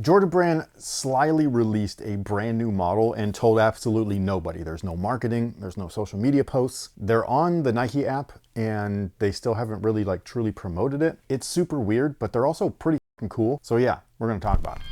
Jordan Brand slyly released a brand new model and told absolutely nobody. There's no marketing, there's no social media posts. They're on the Nike app and they still haven't really like truly promoted it. It's super weird, but they're also pretty cool. So yeah, we're gonna talk about it.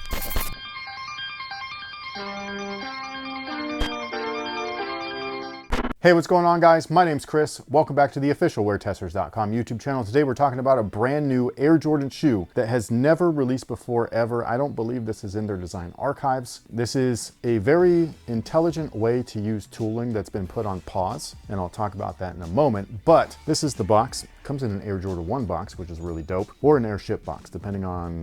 Hey, what's going on, guys? My name's Chris. Welcome back to the official WearTesters.com YouTube channel. Today we're talking about a brand new Air Jordan shoe that has never released before ever. I don't believe this is in their design archives. This is a very intelligent way to use tooling that's been put on pause, and I'll talk about that in a moment. But this is the box. It comes in an Air Jordan 1 box, which is really dope, or an Airship box, depending on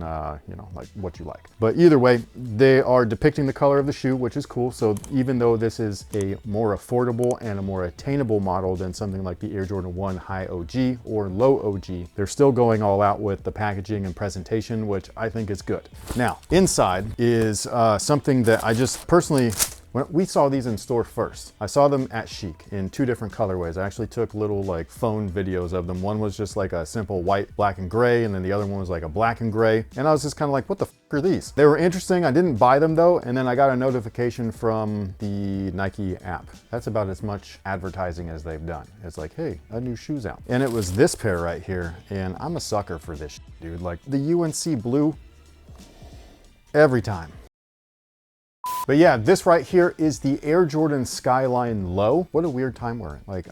like what you like. But either way, they are depicting the color of the shoe, which is cool. So even though this is a more affordable and a more attainable model than something like the Air Jordan 1 High OG or Low OG, they're still going all out with the packaging and presentation, which I think is good. Now, inside is something that I just personally, when we saw these in store first, I saw them at Chic in two different colorways. I actually took little like phone videos of them. One was just like a simple white, black, and gray, and then the other one was like a black and gray. And I was just kind of like, what the f are these? They were interesting. I didn't buy them though. And then I got a notification from the Nike app. That's about as much advertising as they've done. It's like, hey, a new shoe's out. And it was this pair right here. And I'm a sucker for this, dude. Like the UNC blue, every time. But yeah, this right here is the Air Jordan Skyline Low. What a weird time we're in. Like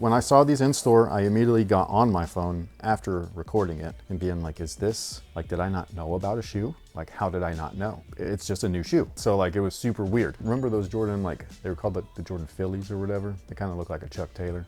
when I saw these in store, I immediately got on my phone after recording it and being like, is this, like, did I not know about a shoe? Like, how did I not know? It's just a new shoe. So like, it was super weird. Remember those Jordan, like they were called the Jordan Phillies or whatever? They kind of look like a Chuck Taylor.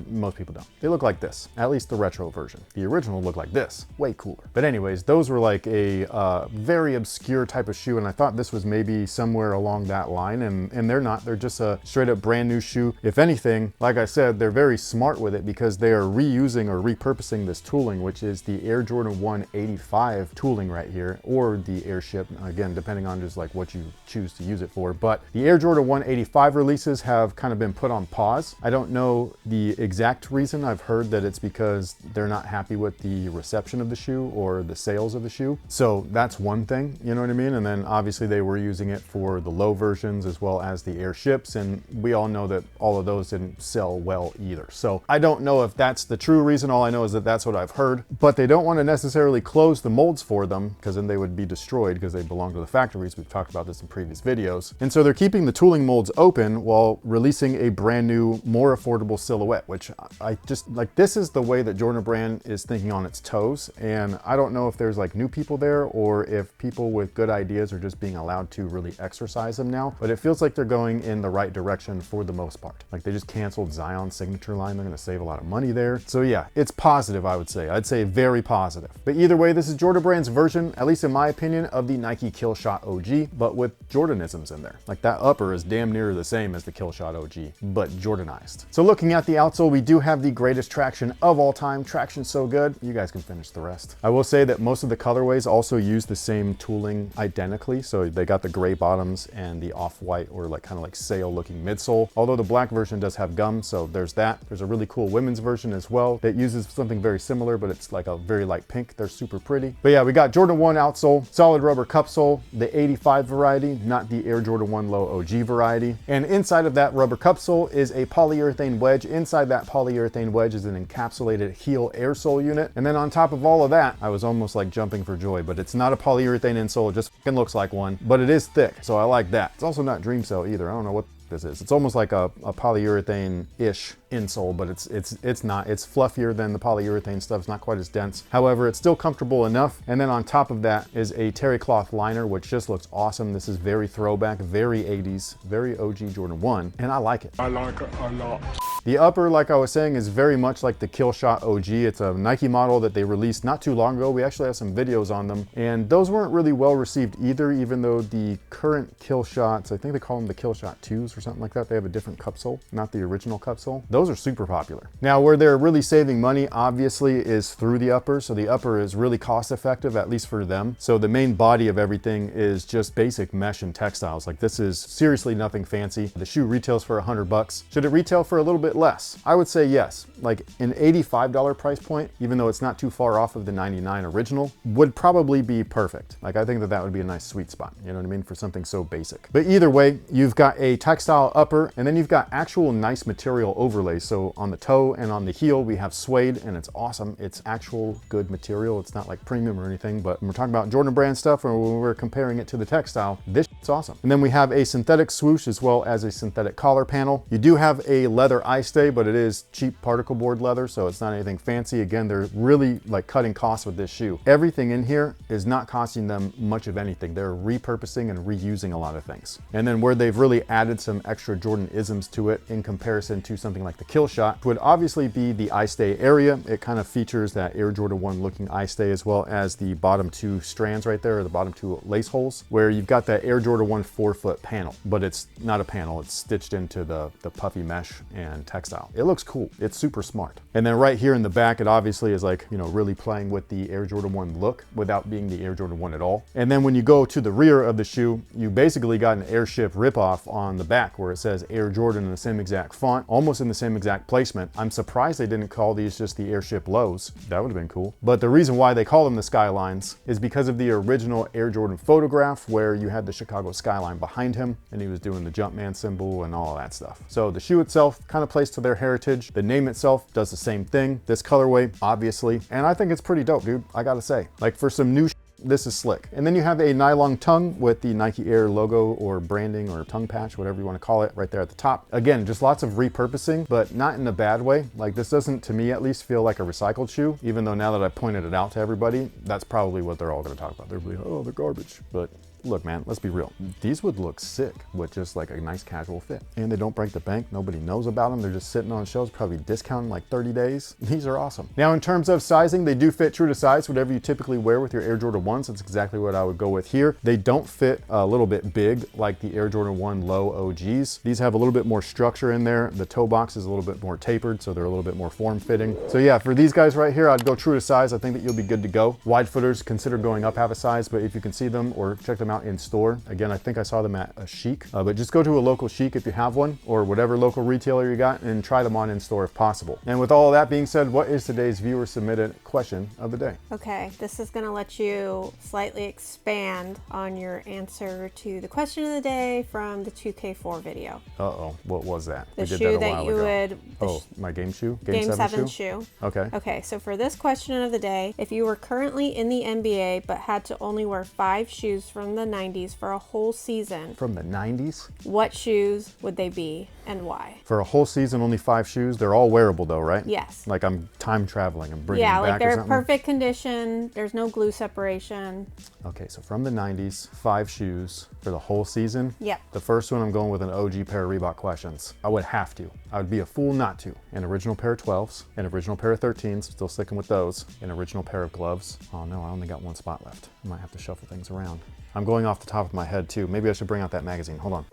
Most people don't. They look like this, at least the retro version. The original looked like this, way cooler. But anyways, those were like a very obscure type of shoe, and I thought this was maybe somewhere along that line, and they're not. They're just a straight up brand new shoe. If anything, like I said, they're very smart with it because they are reusing or repurposing this tooling, which is the Air Jordan 1 85 tooling right here, or the Airship, again, depending on just like what you choose to use it for. But the Air Jordan 1 85 releases have kind of been put on pause. I don't know the exact reason. I've heard that it's because they're not happy with the reception of the shoe or the sales of the shoe. So that's one thing, you know what I mean? And then obviously they were using it for the low versions as well as the Airships, and we all know that all of those didn't sell well either. So I don't know if that's the true reason. All I know is that that's what I've heard, but they don't want to necessarily close the molds for them because then they would be destroyed because they belong to the factories. We've talked about this in previous videos. And so they're keeping the tooling molds open while releasing a brand new, more affordable silhouette, which I just like, this is the way that Jordan Brand is thinking on its toes. And I don't know if there's like new people there or if people with good ideas are just being allowed to really exercise them now, but it feels like they're going in the right direction for the most part. Like they just canceled Zion's signature line. They're going to save a lot of money there. So yeah, it's positive, I would say. I'd say very positive. But either way, this is Jordan Brand's version, at least in my opinion, of the Nike Killshot OG, but with Jordanisms in there. Like that upper is damn near the same as the Killshot OG, but Jordanized. So looking at the outsole, we do have the greatest traction of all time. Traction's so good, you guys can finish the rest. I will say that most of the colorways also use the same tooling identically. So they got the gray bottoms and the off-white or like kind of like sail looking midsole. Although the black version does have gum, so there's that. There's a really cool women's version as well that uses something very similar, but it's like a very light pink. They're super pretty. But yeah, we got Jordan 1 outsole, solid rubber cup sole, the 85 variety, not the Air Jordan 1 Low OG variety. And inside of that rubber cup sole is a polyurethane wedge. Inside that polyurethane wedge is an encapsulated heel air sole unit. And then on top of all of that, I was almost like jumping for joy, but it's not a polyurethane insole, it just fucking looks like one, but it is thick, so I like that. It's also not Dream Cell either. I don't know what this is. It's almost like a polyurethane-ish insole, but it's not. It's fluffier than the polyurethane stuff. It's not quite as dense. However, it's still comfortable enough. And then on top of that is a terry cloth liner, which just looks awesome. This is very throwback, very 80s, very OG Jordan 1, and I like it. I like it a lot. The upper, like I was saying, is very much like the Killshot OG. It's a Nike model that they released not too long ago. We actually have some videos on them, and those weren't really well received either, even though the current Killshots, I think they call them the Killshot 2s or something like that. They have a different cup sole, not the original cup sole. those are super popular. Now, where they're really saving money, obviously, is through the upper. So the upper is really cost effective, at least for them. So the main body of everything is just basic mesh and textiles. Like, this is seriously nothing fancy. The shoe retails for $100. Should it retail for a little bit less? I would say yes. Like an $85 price point, even though it's not too far off of the $99 original, would probably be perfect. Like, I think that that would be a nice sweet spot, you know what I mean, for something so basic. But either way, you've got a textile upper, and then you've got actual nice material overlays. So on the toe and on the heel, we have suede, and it's awesome. It's actual good material. It's not like premium or anything, but when we're talking about Jordan brand stuff, or when we're comparing it to the textile, this is awesome. And then we have a synthetic swoosh as well as a synthetic collar panel. You do have a leather eye stay, but it is cheap particle board leather, so it's not anything fancy. Again, they're really like cutting costs with this shoe. Everything in here is not costing them much of anything. They're repurposing and reusing a lot of things. And then where they've really added some extra Jordan isms to it in comparison to something like the Kill Shot would obviously be the eye stay area. It kind of features that Air Jordan 1 looking eye stay, as well as the bottom two strands right there, or the bottom two lace holes, where you've got that Air Jordan 1 4-foot panel, but it's not a panel. It's stitched into the puffy mesh and textile. It looks cool. It's super smart. And then right here in the back, it obviously is like, you know, really playing with the Air Jordan 1 look without being the Air Jordan 1 at all. And then when you go to the rear of the shoe, you basically got an Airship ripoff on the back where it says Air Jordan in the same exact font, almost in the same exact placement. I'm surprised they didn't call these just the Airship lows. That would have been cool. But the reason why they call them the Skylines is because of the original Air Jordan photograph where you had the Chicago skyline behind him and he was doing the Jumpman symbol and all of that stuff. So the shoe itself kind of plays to their heritage. The name itself does the same thing. This colorway, obviously. And I think it's pretty dope, dude. I gotta say, like, for some new this is slick. And then you have a nylon tongue with the Nike Air logo or branding or tongue patch, whatever you want to call it, right there at the top. Again, just lots of repurposing, but not in a bad way. Like, this doesn't, to me at least, feel like a recycled shoe, even though now that I pointed it out to everybody, that's probably what they're all going to talk about. They're like, oh, they're garbage. But look, man, let's be real. These would look sick with just like a nice casual fit. And they don't break the bank. Nobody knows about them. They're just sitting on shelves, probably discounting like 30 days. These are awesome. Now, in terms of sizing, they do fit true to size, whatever you typically wear with your Air Jordan 1s. That's exactly what I would go with here. They don't fit a little bit big like the Air Jordan 1 low OGs. These have a little bit more structure in there. The toe box is a little bit more tapered, so they're a little bit more form-fitting. So yeah, for these guys right here, I'd go true to size. I think that you'll be good to go. Wide footers, consider going up half a size, but if you can see them or check them out in store, again, I think I saw them at a Chic, but just go to a local Chic if you have one, or whatever local retailer you got, and try them on in store if possible. And with all of that being said, what is today's viewer submitted question of the day? Okay, this is gonna let you slightly expand on your answer to the question of the day from the 2K4 video. Uh-oh, what was that? The shoe that you would... Oh, my game shoe? Game 7 shoe. Okay. Okay, so for this question of the day, if you were currently in the NBA but had to only wear 5 shoes from the 90s for a whole season. From the 90s? What shoes would they be and why? For a whole season, only 5 shoes? They're all wearable though, right? Yes. Like I'm time traveling and bringing them back or something? Yeah, like they're perfect condition. There's no glue separation. Okay, so from the 90s, 5 shoes for the whole season? Yep. The first one, I'm going with an OG pair of Reebok Questions. I would have to. I would be a fool not to. An original pair of 12s, an original pair of 13s, still sticking with those, an original pair of gloves. Oh no, I only got 1 spot left. I might have to shuffle things around. I'm going off the top of my head too. Maybe I should bring out that magazine. Hold on.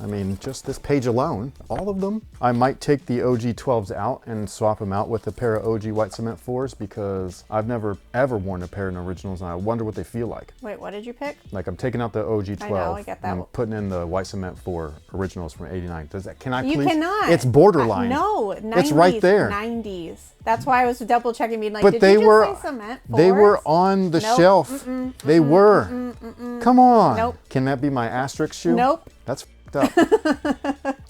I mean, just this page alone, all of them. I might take the OG 12s out and swap them out with a pair of OG white cement 4s because I've never ever worn a pair of originals and I wonder what they feel like. Wait, what did you pick? Like I'm taking out the OG 12 I know, I get that. and I'm putting in the white cement 4 originals from 89. Does that, can I please? You cannot. It's borderline. No, 90s. It's right there. 90s. That's why I was double checking, being like, but did they you were, just say cement 4s? They were on the shelf. They were. Come on. Nope. Can that be my asterisk shoe? Nope. That's up.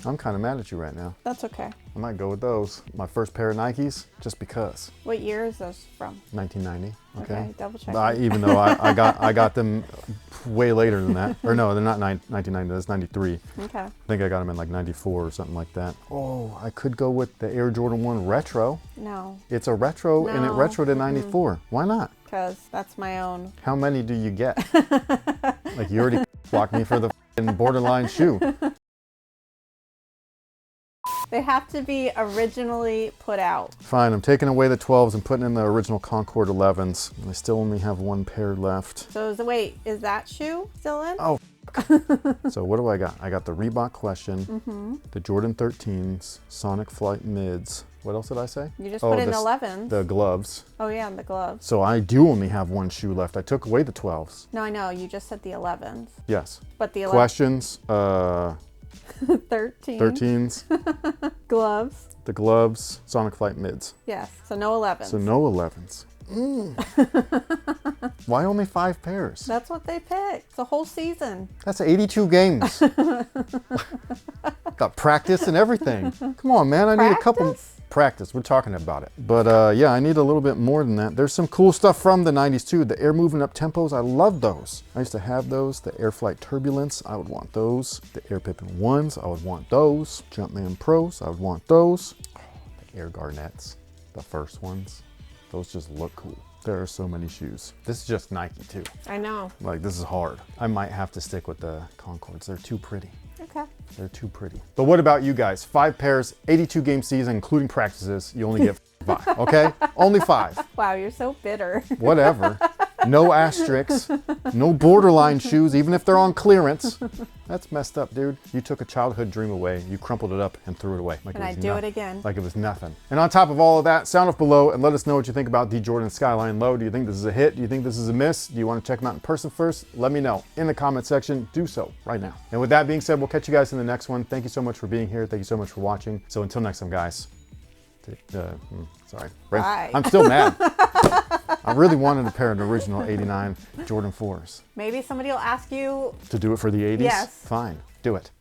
I'm kind of mad at you right now. That's okay. I might go with those. My first pair of Nikes, just because. What year is those from? 1990. Okay. Double check. Even though I got them way later than that. Or no, they're not 1990. That's 93. Okay. I think I got them in like 94 or something like that. Oh, I could go with the Air Jordan 1 Retro. No. It's a retro and it retroed in 94. Why not? Because that's my own. How many do you get? Like you already blocked me for the borderline shoe. They have to be originally put out. Fine, I'm taking away the 12s and putting in the original Concord 11s. I still only have 1 pair left. So wait, is that shoe still in? Oh, So what do I got? I got the Reebok Question, the Jordan 13s, Sonic Flight Mids. What else did I say? You just put in 11s. The gloves. Oh yeah, and the gloves. So I do only have one shoe left. I took away the 12s. No, I know. You just said the 11s. Yes. But the 11s. Questions. 13s. Gloves. The gloves. Sonic Flight Mids. Yes. So no 11s. So no 11s. Why only 5 pairs? That's what they picked. It's a whole season. That's 82 games. Got practice and everything. Come on, man. I need a couple. Practice. We're talking about it. But yeah, I need a little bit more than that. There's some cool stuff from the 90s too. The air moving up tempos. I love those. I used to have those. The Air Flight Turbulence. I would want those. The Air Pippin 1s. I would want those. Jumpman Pros. I would want those. Oh, the Air Garnets. The first ones. Those just look cool. There are so many shoes. This is just Nike too. I know. Like, this is hard. I might have to stick with the Concords. They're too pretty. Okay. They're too pretty. But what about you guys? 5 pairs, 82 game season, including practices. You only get 5, okay? Only 5. Wow, you're so bitter. Whatever. No asterisks, no borderline shoes, even if they're on clearance. That's messed up, dude. You took a childhood dream away, you crumpled it up and threw it away. Like and I'd do it again. Like it was nothing. And on top of all of that, sound off below and let us know what you think about the Jordan Skyline Low. Do you think this is a hit? Do you think this is a miss? Do you want to check them out in person first? Let me know in the comment section. Do so right now. And with that being said, we'll catch you guys in the next one. Thank you so much for being here. Thank you so much for watching. So until next time, guys. Sorry. Bye. I'm still mad. I really wanted a pair of the original 89 Jordan 4s. Maybe somebody will ask you to do it for the 80s? Yes. Fine. Do it.